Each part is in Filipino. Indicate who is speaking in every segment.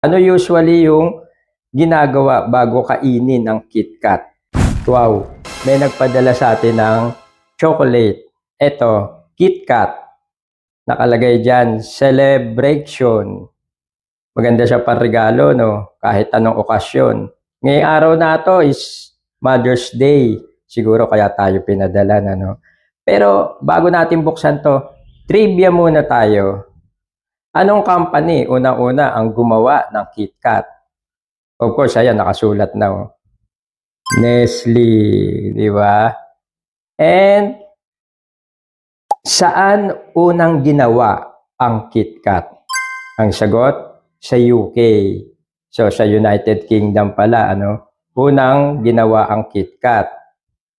Speaker 1: Ano usually yung ginagawa bago kainin ang KitKat? Wow, may nagpadala sa atin ng chocolate. Ito, KitKat. Nakalagay dyan, celebration. Maganda siya panregalo, no? Kahit anong okasyon. Ngayong araw na to is Mother's Day. Siguro kaya tayo pinadala na, no? Pero bago natin buksan to, trivia muna tayo. Anong company una-una ang gumawa ng KitKat? Of course, ayan, nakasulat na. Oh. Nestle, di ba? And saan unang ginawa ang KitKat? Ang sagot, sa UK. So, sa United Kingdom pala, ano? Unang ginawa ang KitKat.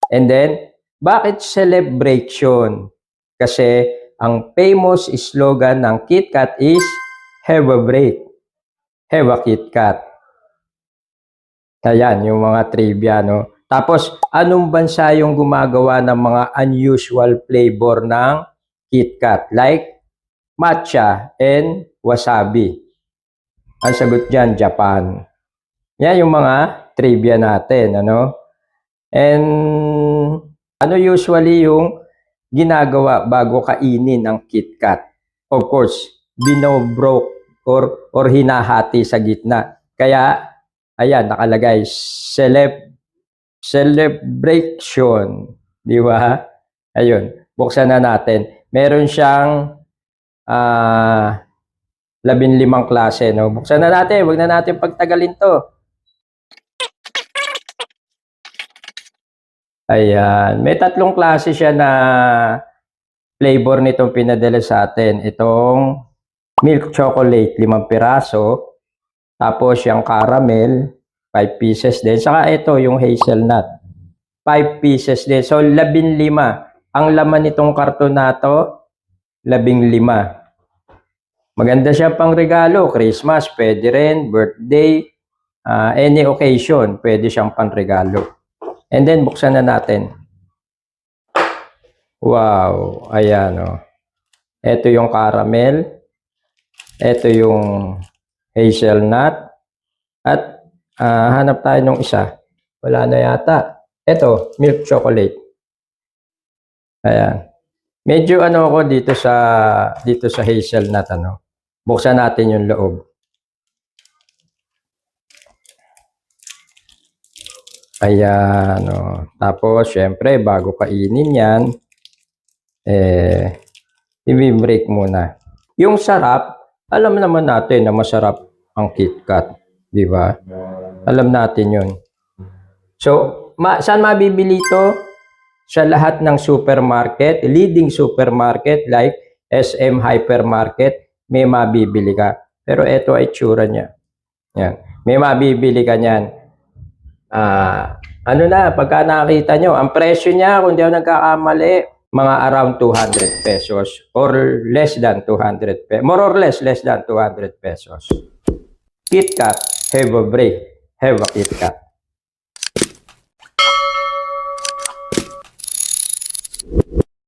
Speaker 1: And then, bakit celebration? Kasi ang famous slogan ng KitKat is, have a break. Have a KitKat. Ayan, yung mga trivia, no? Tapos, anong bansa yung gumagawa ng mga unusual flavor ng KitKat? Like, matcha and wasabi. Ang sagot dyan, Japan. Yan yung mga trivia natin, ano? And, ano usually yung ginagawa bago kainin ng KitKat? Of course, binobrok or hinahati sa gitna. Kaya, ayan, nakalagay, celebration. Di ba? Ayun, buksan na natin. Meron siyang 15 klase. No? Buksan na natin, huwag na natin pagtagalin to. Ayan, may 3 klase siya na flavor nitong pinadala sa atin. Itong milk chocolate, 5 piraso. Tapos yung caramel, 5 pieces din. Saka ito, yung hazelnut, 5 pieces din. So, 15. Ang laman nitong karton na to, 15. Maganda siya pang regalo. Christmas, pwede rin. Birthday, any occasion, pwede siyang pang regalo. And then, buksan na natin. Wow, ayan o. Ito yung caramel. Ito yung hazelnut. At hanap tayo ng isa. Wala na yata. Ito, milk chocolate. Ayan. Medyo ano ako dito sa hazelnut, ano. Buksan natin yung loob. Ayan, oh. Tapos, syempre, bago kainin yan, i-break muna. Yung sarap, alam naman natin na masarap ang KitKat, di ba? Alam natin yun. So, saan mabibili ito? Sa lahat ng supermarket, leading supermarket like SM Hypermarket, may mabibili ka. Pero ito ay tsura niya. Yan. May mabibili ka niyan. Ano na, pagka nakakita nyo, ang presyo niya, kung di ako nagkakamali, mga around 200 pesos or less than 200 pesos. More or less than 200 pesos. KitKat, have a break. Have a KitKat.